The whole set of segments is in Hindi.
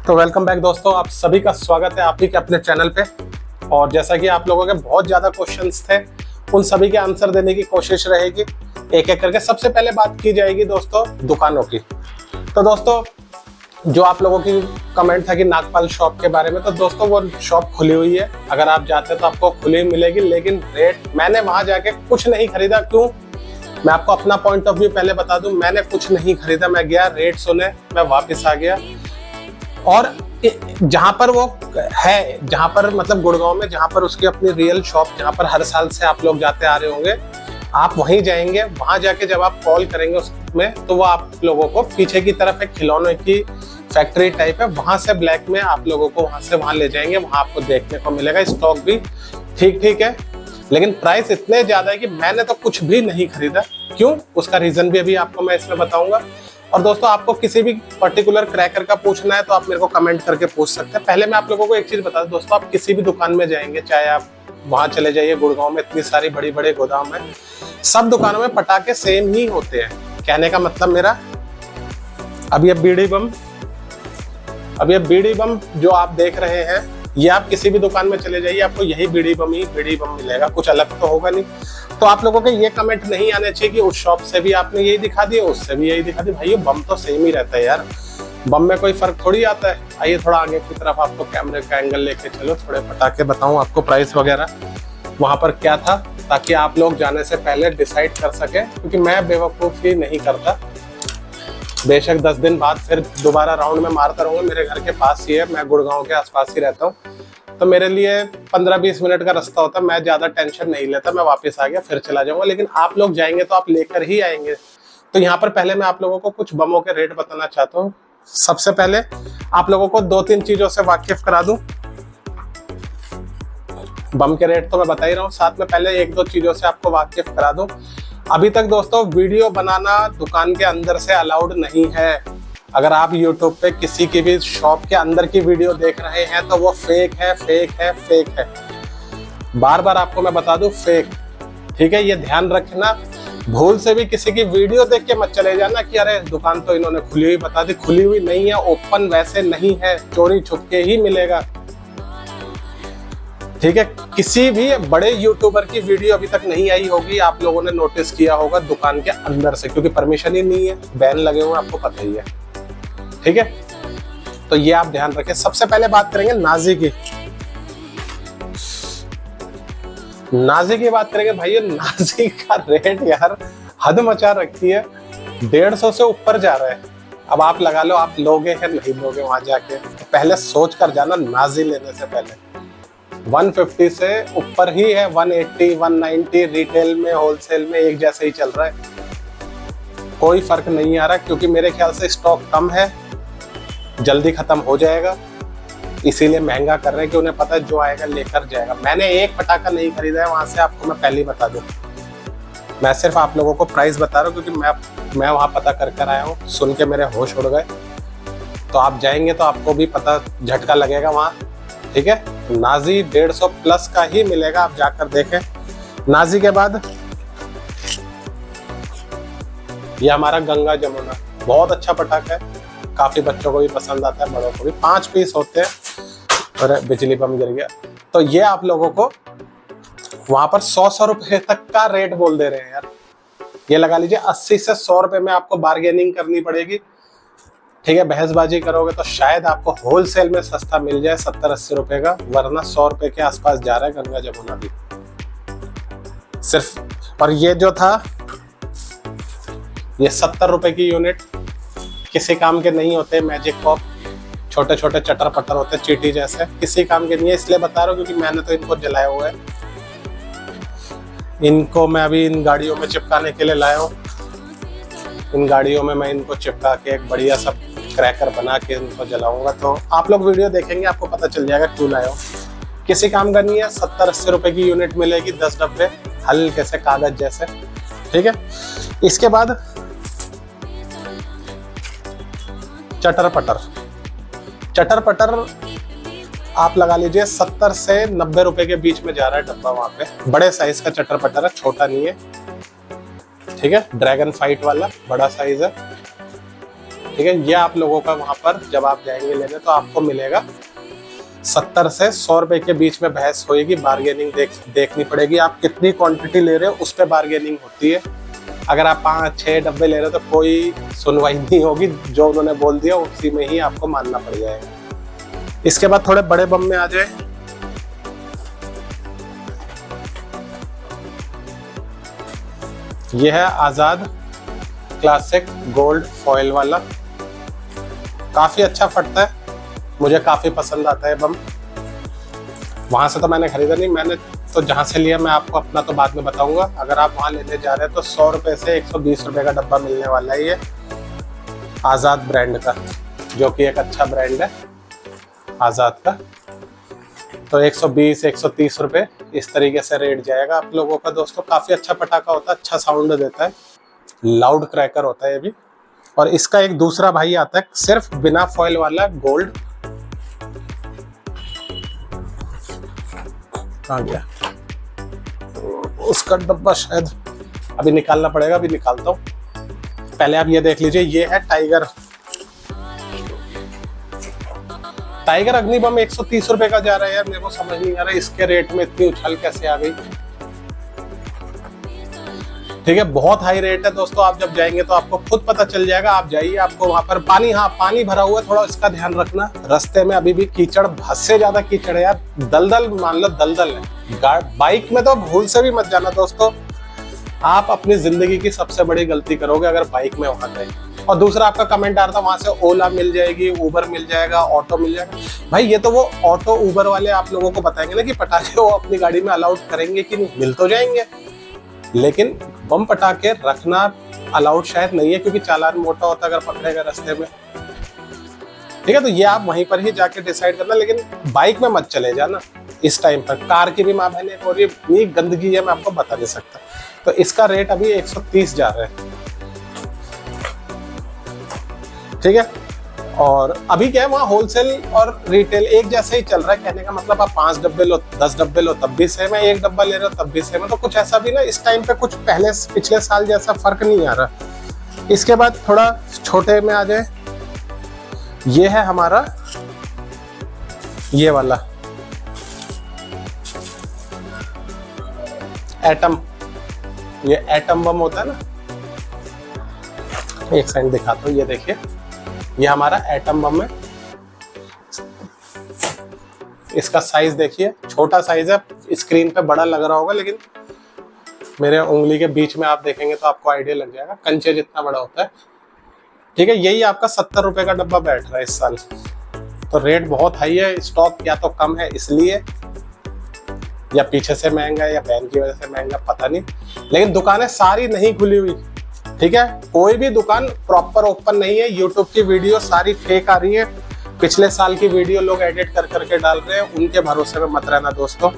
तो वेलकम बैक दोस्तों, आप सभी का स्वागत है आप ही के अपने चैनल पे। और जैसा कि आप लोगों के बहुत ज़्यादा क्वेश्चंस थे, उन सभी के आंसर देने की कोशिश रहेगी एक एक करके। सबसे पहले बात की जाएगी दोस्तों दुकानों की। तो दोस्तों जो आप लोगों की कमेंट था कि नागपाल शॉप के बारे में, तो दोस्तों वो शॉप खुली हुई है। अगर आप जाते हैं तो आपको खुली मिलेगी, लेकिन रेट मैंने वहाँ जाके कुछ नहीं खरीदा। क्यों? मैं आपको अपना पॉइंट ऑफ व्यू पहले बता दूं, मैंने कुछ नहीं खरीदा। मैं गया, रेट सुने, मैं वापस आ गया। और जहां पर वो है, जहां पर मतलब गुड़गांव में जहां पर उसकी अपनी रियल शॉप, जहां पर हर साल से आप लोग जाते आ रहे होंगे, आप वहीं जाएंगे। वहां जाके जब आप कॉल करेंगे उसमें, तो वो आप लोगों को पीछे की तरफ एक खिलौने की फैक्ट्री टाइप है, वहां से ब्लैक में आप लोगों को वहां से वहां ले जाएंगे। वहां आपको देखने को मिलेगा। स्टॉक भी ठीक है, लेकिन प्राइस इतने ज्यादा है कि मैंने तो कुछ भी नहीं खरीदा। क्यों? उसका रीजन भी अभी आपको मैं इसमें बताऊंगा। और दोस्तों आपको किसी भी पर्टिकुलर क्रैकर का पूछना है तो आप मेरे को कमेंट करके पूछ सकते हैं। पहले मैं आप लोगों को एक चीज बता दूं दोस्तों, आप किसी भी दुकान में जाएंगे, चाहे आप वहां चले जाइए, गुड़गांव में इतनी सारी बड़ी बड़े गोदाम है, सब दुकानों में पटाखे सेम ही होते हैं। कहने का मतलब मेरा, अब ये बीड़ी बम जो आप देख रहे हैं, ये आप किसी भी दुकान में चले जाइए, आपको यही बीड़ी बम मिलेगा, कुछ अलग तो होगा नहीं। तो आप लोगों के ये कमेंट नहीं आने चाहिए कि उस शॉप से भी आपने यही दिखा दिया, उससे भी यही दिखा दिया। भाई बम तो सेम ही रहता है यार, बम में कोई फर्क थोड़ी आता है। आइए थोड़ा आगे की तरफ आपको कैमरे का एंगल लेके चलो, थोड़े पटाखे बताऊं आपको, प्राइस वगैरह वहां पर क्या था, ताकि आप लोग जाने से पहले डिसाइड कर सके। क्योंकि मैं बेवकूफ़ी नहीं करता। बेशक 10 दिन बाद फिर दोबारा राउंड में मारता रहूंगा, मेरे घर के पास ही है, मैं गुड़गांव के आसपास ही रहता हूँ, तो मेरे लिए 15-20 मिनट का रास्ता होता है। मैं ज्यादा टेंशन नहीं लेता, मैं वापस आ गया फिर चला जाऊंगा। लेकिन आप लोग जाएंगे तो आप लेकर ही आएंगे। तो यहाँ पर पहले मैं आप लोगों को कुछ बमों के रेट बताना चाहता हूँ। सबसे पहले आप लोगों को 2-3 चीजों से वाकिफ करा दूं। बम के रेट तो मैं बता ही रहा हूँ, साथ में पहले 1-2 चीजों से आपको वाकिफ करा दूं। अभी तक दोस्तों वीडियो बनाना दुकान के अंदर से अलाउड नहीं है। अगर आप YouTube पे किसी की भी शॉप के अंदर की वीडियो देख रहे हैं तो वो फेक है। बार बार आपको मैं बता दूं, फेक। ठीक है, ये ध्यान रखना। भूल से भी किसी की वीडियो देख के मत चले जाना कि अरे दुकान तो इन्होंने खुली हुई बता दी। खुली हुई नहीं है, ओपन वैसे नहीं है, चोरी छुपके ही मिलेगा। ठीक है, किसी भी बड़े यूट्यूबर की वीडियो अभी तक नहीं आई होगी, आप लोगों ने नोटिस किया होगा दुकान के अंदर से, क्योंकि परमिशन ही नहीं है, बैन लगे हुए आपको पता ही है। ठीक है, तो ये आप ध्यान रखें। सबसे पहले बात करेंगे नाजी की। बात करेंगे। भाई नाजी का रेट यार हद मचा रखी है, 150 से ऊपर जा रहा है। अब आप लगा लो, आप लोगे या नहीं लोगे वहां जाके, तो पहले सोच कर जाना नाजी लेने से पहले। 150 से ऊपर ही है, 180, 190 रिटेल में, होलसेल में एक जैसे ही चल रहा है, कोई फर्क नहीं आ रहा। क्योंकि मेरे ख्याल से स्टॉक कम है, जल्दी खत्म हो जाएगा, इसीलिए महंगा कर रहे हैं कि उन्हें पता है जो आएगा लेकर जाएगा। मैंने एक पटाखा नहीं खरीदा है वहां से, आपको मैं पहले ही बता दूं। मैं सिर्फ आप लोगों को प्राइस बता रहा हूँ, क्योंकि मैं वहां पता कर आया हूँ, सुन के मेरे होश उड़ गए। तो आप जाएंगे तो आपको भी पता, झटका लगेगा वहां। ठीक है, तो नाजी 150 प्लस का ही मिलेगा, आप जाकर देखें। नाजी के बाद ये हमारा गंगा जमुना, बहुत अच्छा पटाखा है, काफी बच्चों को भी पसंद आता है, बड़ों को भी। 5 पीस होते हैं। और बिजली बम गिर गया। तो ये आप लोगों को वहां पर 100 रुपए तक का रेट बोल दे रहे हैं यार। ये लगा लीजिए 80 से 100 रुपए में आपको बार्गेनिंग करनी पड़ेगी। ठीक है, बहसबाजी करोगे तो शायद आपको होलसेल में सस्ता मिल जाए 70-80 रुपए का, वरना 100 रुपए के आसपास जा रहा है गंगा जमुना भी सिर्फ। और ये जो था, ये 70 रुपए की यूनिट, किसी काम के नहीं होते। मैजिक पॉप छोटे छोटे चटर पटर होते, चीटी जैसे, किसी काम के नहीं है। इसलिए बता रहा हूँ क्योंकि मैंने तो इनको जलाया हुआ है। इनको मैं अभी इन गाड़ियों में चिपकाने के लिए लाया हूँ। इन गाड़ियों में मैं इनको चिपका के एक बढ़िया सा क्रैकर बना के इनको जलाऊंगा। तो आप लोग वीडियो देखेंगे, आपको पता चल जाएगा क्यों लाया हूँ। किसी काम का नहीं है। 70-80 रुपए की यूनिट मिलेगी, 10 डब्बे हल्के से कागज जैसे। ठीक है, इसके बाद चटर पटर आप लगा लीजिए 70 से 90 रुपए के बीच में जा रहा है डब्बा वहां पे। बड़े साइज का चटर पटर है, छोटा नहीं है। ठीक है, ड्रैगन फाइट वाला बड़ा साइज है। ठीक है, ये आप लोगों का वहां पर जब आप जाएंगे लेने तो आपको मिलेगा 70 से 100 रुपए के बीच में बहस होएगी। बार्गेनिंग देखनी पड़ेगी, आप कितनी क्वांटिटी ले रहे हो उस पर बार्गेनिंग होती है। अगर आप 5-6 डब्बे ले रहे हो तो कोई सुनवाई नहीं होगी, जो उन्होंने बोल दिया उसी में ही आपको मानना पड़ जाएगा। इसके बाद थोड़े बड़े बम में आ जाए। यह है आजाद क्लासिक गोल्ड फॉयल वाला, काफी अच्छा फटता है, मुझे काफी पसंद आता है बम। वहां से तो मैंने खरीदा नहीं, मैंने तो जहां से लिया मैं आपको अपना तो बाद में बताऊंगा। अगर आप वहां लेने जा रहे हैं तो 100 रुपए से 120 रुपए का डब्बा मिलने वाला है ये आजाद ब्रांड का, जो कि एक अच्छा ब्रांड है आजाद का। तो 120-130 रुपए इस तरीके से रेट जाएगा आप लोगों का दोस्तों। काफी अच्छा पटाखा होता है, अच्छा साउंड देता है, लाउड क्रैकर होता है ये भी। और इसका एक दूसरा भाई आता है सिर्फ बिना फॉइल वाला गोल्ड, आ गया उसका डब्बा, शायद अभी निकालना पड़ेगा, अभी निकालता हूँ। पहले आप ये देख लीजिए, ये है टाइगर अग्नि बम। 130 रुपए का जा रहा है यार, मेरे को समझ नहीं आ रहा इसके रेट में इतनी उछाल कैसे आ गई। ठीक है, बहुत हाई रेट है दोस्तों। आप जब जाएंगे तो आपको खुद पता चल जाएगा। आप जाइए, आपको वहां पर पानी, हाँ पानी भरा हुआ है, थोड़ा इसका ध्यान रखना। रास्ते में अभी भी कीचड़, हद से ज्यादा कीचड़ है यार, दलदल मान लो दलदल है। बाइक में तो भूल से भी मत जाना दोस्तों, आप अपनी जिंदगी की सबसे बड़ी गलती करोगे अगर बाइक में वहां गए। और दूसरा आपका कमेंट आ रहा था वहां से ओला मिल जाएगी, उबर मिल जाएगा, ऑटो मिल जाएगा। भाई ये तो वो ऑटो उबर वाले आप लोगों को बताएंगे ना कि पटाखे वो अपनी गाड़ी में अलाउड करेंगे कि नहीं। मिल तो जाएंगे, लेकिन बम पटाखे रखना अलाउड शायद नहीं है, क्योंकि चालान मोटा होता है अगर पकड़ेगा रास्ते में। ठीक है, तो ये आप वहीं पर ही जाके डिसाइड करना, लेकिन बाइक में मत चले जाना इस टाइम पर। कार की भी माँ बहने हो रही है, ये गंदगी है, मैं आपको बता नहीं सकता। तो इसका रेट अभी 130 जा रहा है। ठीक है, और अभी क्या है वहाँ होलसेल और रिटेल एक जैसे ही चल रहा है। कहने का मतलब आप 5 डब्बे लो, 10 डब्बे लो तब भी सेम है, 1 डब्बा ले रहे हो तब भी सेम है। तो कुछ ऐसा भी ना इस टाइम पे कुछ पिछले साल जैसा फर्क नहीं आ रहा। इसके बाद थोड़ा छोटे में आ जाए, ये है हमारा ये वाला एटम, ये एटम बम होता है ना। एक सेकंड दिखाता हूँ, ये देखिए, ये हमारा एटम बम है। इसका साइज देखिए, छोटा साइज है, स्क्रीन पे बड़ा लग रहा होगा, लेकिन मेरे उंगली के बीच में आप देखेंगे तो आपको आइडिया लग जाएगा, कंचे जितना बड़ा होता है। ठीक है, यही आपका 70 रुपए का डब्बा बैठ रहा है इस साल। तो रेट बहुत हाई है, स्टॉक या तो कम है इसलिए, या पीछे से महंगा है, या बैन की वजह से महंगा, पता नहीं। लेकिन दुकानें सारी नहीं खुली हुई। ठीक है, कोई भी दुकान प्रॉपर ओपन नहीं है। यूट्यूब की वीडियो सारी फेक आ रही है, पिछले साल की वीडियो लोग एडिट कर करके डाल रहे हैं, उनके भरोसे में मत रहना दोस्तों।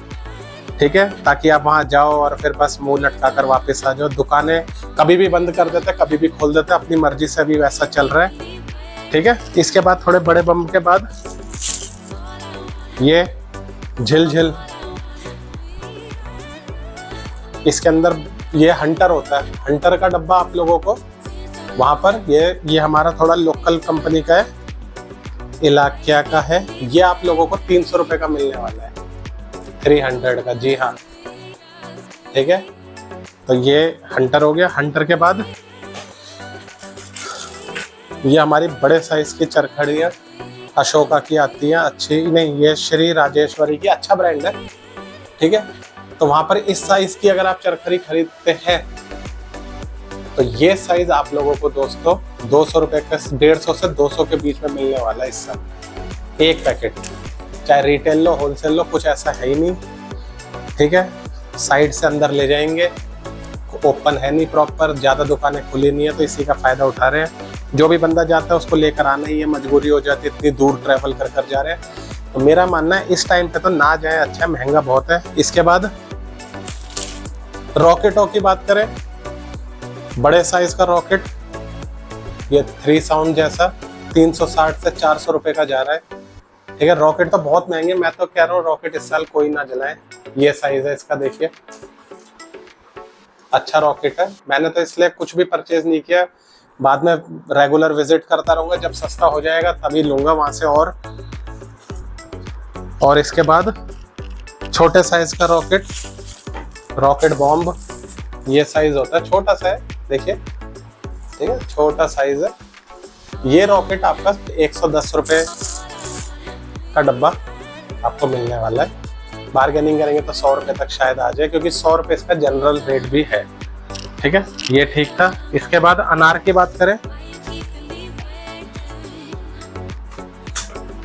ठीक है, ताकि आप वहां जाओ और फिर बस मुंह लटका कर वापस आ जाओ। दुकानें कभी भी बंद कर देते, कभी भी खोल देते, अपनी मर्जी से अभी वैसा चल रहा है। ठीक है, इसके बाद थोड़े बड़े बम के बाद ये झिलझिल, इसके अंदर ये हंटर होता है। हंटर का डब्बा आप लोगों को वहां पर, ये हमारा थोड़ा लोकल कंपनी का है, इलाकिया का है। ये आप लोगों को 300 रुपए का मिलने वाला है, 300 का, जी हाँ। ठीक है, तो ये हंटर हो गया। हंटर के बाद ये हमारी बड़े साइज की चरखड़ियाँ अशोका की आती हैं, अच्छी नहीं, ये श्री राजेश्वरी की, अच्छा ब्रांड है। ठीक है, तो वहां पर इस साइज की अगर आप चरखड़ी खरीदते हैं तो ये साइज आप लोगों को दोस्तों 200 रुपए का, 150 से 200 के बीच में मिलने वाला है इस साल एक पैकेट। चाहे रिटेल लो होलसेल लो, कुछ ऐसा है ही नहीं। ठीक है, साइड से अंदर ले जाएंगे, ओपन है नहीं प्रॉपर, ज्यादा दुकानें खुली नहीं है, तो इसी का फायदा उठा रहे हैं। जो भी बंदा जाता है उसको लेकर आना ही है, मजबूरी हो जाती है, इतनी दूर ट्रैवल कर कर जा रहे हैं। तो मेरा मानना है इस टाइम पे तो ना जाए, अच्छा, महंगा बहुत है। इसके बाद रॉकेटों की बात करें, बड़े साइज का रॉकेट, ये 3 साउंड जैसा 360 से 400 रुपए का जा रहा है। ठीक है, रॉकेट तो बहुत महंगे, मैं तो कह रहा हूँ रॉकेट इस साल कोई ना जलाए। ये साइज है इसका, देखिए अच्छा रॉकेट है। मैंने तो इसलिए कुछ भी परचेज नहीं किया, बाद में रेगुलर विजिट करता रहूंगा, जब सस्ता हो जाएगा तभी लूंगा वहां से। और इसके बाद छोटे साइज का रॉकेट बॉम्ब, ये साइज होता है, छोटा सा है, देखिए, ठीक है, छोटा साइज है। ये रॉकेट आपका 110 रुपए का डब्बा आपको मिलने वाला है। बार्गेनिंग करेंगे तो 100 रुपए तक शायद आ जाए, क्योंकि 100 रुपए इसका जनरल रेट भी है, ठीक है। ये ठीक था। इसके बाद अनार की बात करें,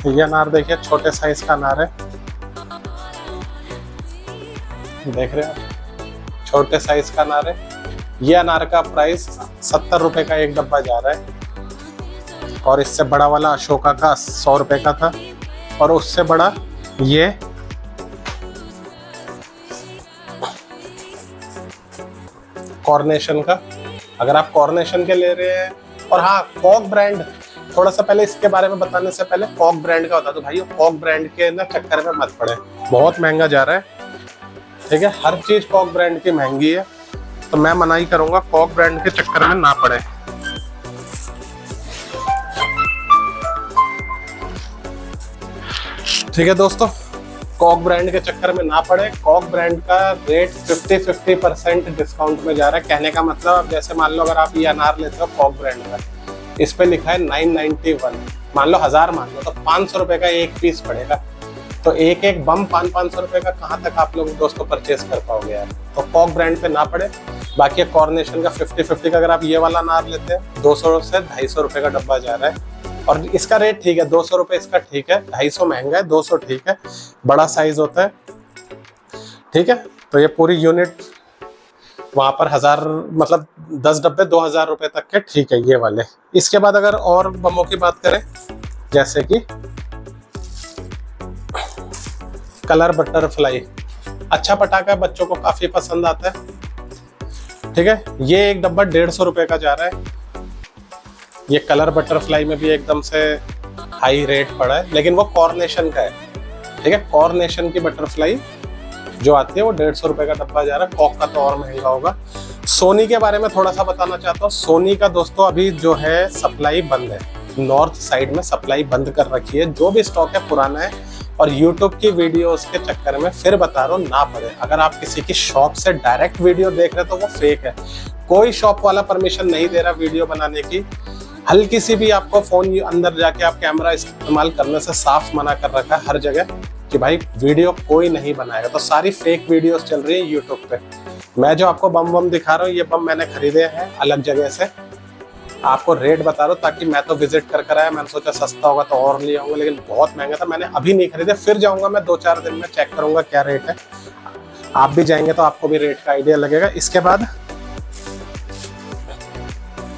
ये अनार देखिए, छोटे साइज का अनार है, देख रहे हैं आप, छोटे साइज का अनार है। ये अनार का प्राइस 70 रुपए का एक डब्बा जा रहा है, और इससे बड़ा वाला अशोका का 100 रुपए का था, और उससे बड़ा ये कॉर्नेशन का, अगर आप कॉर्नेशन के ले रहे हैं। और हाँ, कॉक ब्रांड, थोड़ा सा पहले इसके बारे में बताने से पहले कॉक ब्रांड का बता दो भाई, कॉक ब्रांड के ना चक्कर में मत पड़े, बहुत महंगा जा रहा है, ठीक है। हर चीज कॉक ब्रांड की महंगी है, तो मैं मना ही करूंगा, कॉक ब्रांड के चक्कर में ना पड़े। ठीक है दोस्तों, कॉक ब्रांड के चक्कर में ना पड़े। कॉक ब्रांड का रेट 50% डिस्काउंट में जा रहा है। कहने का मतलब, अब जैसे मान लो अगर आप ये अनार लेते हो कॉक ब्रांड का, इस पे लिखा है 991, मान लो 1000 मान लो, तो 500 रुपए का एक पीस पड़ेगा। तो एक बम 500 रुपए का कहाँ तक आप लोग दोस्तों परचेस कर पाओगे यार। तो कॉक ब्रांड पे ना पड़े। बाकी कॉर्नेशन का 50-50 का अगर आप ये वाला अनार लेते हैं, 200 से 250 रुपए का डब्बा जा रहा है, और इसका रेट ठीक है, 200 रुपए इसका ठीक है, 250 महंगा है, 200 ठीक है, बड़ा साइज होता है, ठीक है। तो ये पूरी यूनिट वहां पर 1000, मतलब 10 डब्बे 2000 रुपए तक के, ठीक है, ये वाले। इसके बाद अगर और बमों की बात करें, जैसे कि कलर बटरफ्लाई, अच्छा पटाखा, बच्चों को काफी पसंद आता है, ठीक है। ये एक डब्बा 150 रुपए का जा रहा है। ये कलर बटरफ्लाई में भी एकदम से हाई रेट पड़ा है, लेकिन वो कॉर्नेशन का है, ठीक है। कॉर्नेशन की बटरफ्लाई जो आती है वो 150 रुपए का डब्बा जा रहा है। कॉक का तो और महंगा होगा। सोनी के बारे में थोड़ा सा बताना चाहता हूँ। सोनी का दोस्तों अभी जो है सप्लाई बंद है, नॉर्थ साइड में सप्लाई बंद कर रखी है। जो भी स्टॉक है पुराना है, और यूट्यूब की वीडियोस के चक्कर में फिर बता रहा हूँ ना पड़े। अगर आप किसी की शॉप से डायरेक्ट वीडियो देख रहे हो तो वो फेक है, कोई शॉप वाला परमिशन नहीं दे रहा वीडियो बनाने की। हल्की सी भी आपको फोन अंदर जाके आप कैमरा इस्तेमाल करने से साफ मना कर रखा है हर जगह कि भाई वीडियो कोई नहीं बनाएगा। तो सारी फेक वीडियोस चल रही है यूट्यूब पे। मैं जो आपको बम दिखा रहा हूँ, ये बम मैंने खरीदे हैं अलग जगह से, आपको रेट बता रहा हूँ ताकि मैं तो विजिट कर आया, मैंने सोचा सस्ता होगा तो और ले आऊंगा, लेकिन बहुत महंगा था, मैंने अभी नहीं खरीदे। फिर जाऊंगा मैं 2-4 दिन में, चेक करूंगा क्या रेट है। आप भी जाएंगे तो आपको भी रेट का आइडिया लगेगा। इसके बाद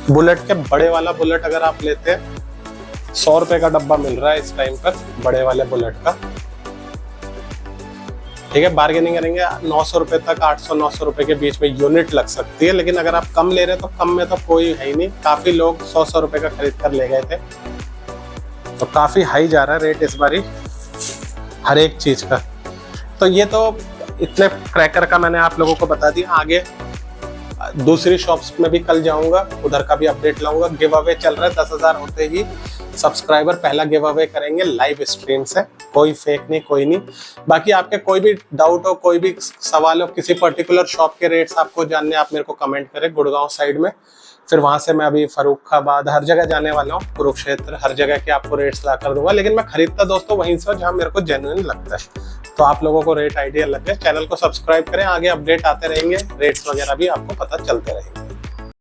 बुलेट के बड़े वाला बुलेट अगर आप लेते हैं, 100 रुपए का डब्बा मिल रहा है इस टाइम पर बड़े वाले बुलेट का, ठीक है। बार्गेनिंग करेंगे 900 रुपए तक, 800-900 रुपए के बीच में यूनिट लग सकती है। लेकिन अगर आप कम ले रहे हैं तो कम में तो कोई है ही नहीं। काफी लोग 100-100 रुपए का खरीद कर ले गए थे, तो काफी हाई जा रहा है रेट इस बारी हर एक चीज का। तो ये तो इतने क्रैकर का मैंने आप लोगों को बता दिया। आगे दूसरी शॉप्स में भी कल जाऊंगा, उधर का भी अपडेट लाऊंगा। गिव अवे चल रहा है, 10,000 होते ही सब्सक्राइबर पहला गिव अवे करेंगे लाइव स्ट्रीम से, कोई फेक नहीं, कोई नहीं। बाकी आपके कोई भी डाउट हो, कोई भी सवाल हो, किसी पर्टिकुलर शॉप के रेट्स आपको जानने, आप मेरे को कमेंट करें। गुड़गांव साइड में, फिर वहां से मैं अभी फर्रुखाबाद हर जगह जाने वाला हूँ, कुरुक्षेत्र, हर जगह के आपको रेट्स ला कर दूंगा। लेकिन मैं खरीदता दोस्तों वहीं से जहाँ मेरे को जेन्युइन लगता है। तो आप लोगों को रेट आइडिया लग गया, चैनल को सब्सक्राइब करें, आगे अपडेट आते रहेंगे, रेट्स वगैरह भी आपको पता चलते रहेंगे।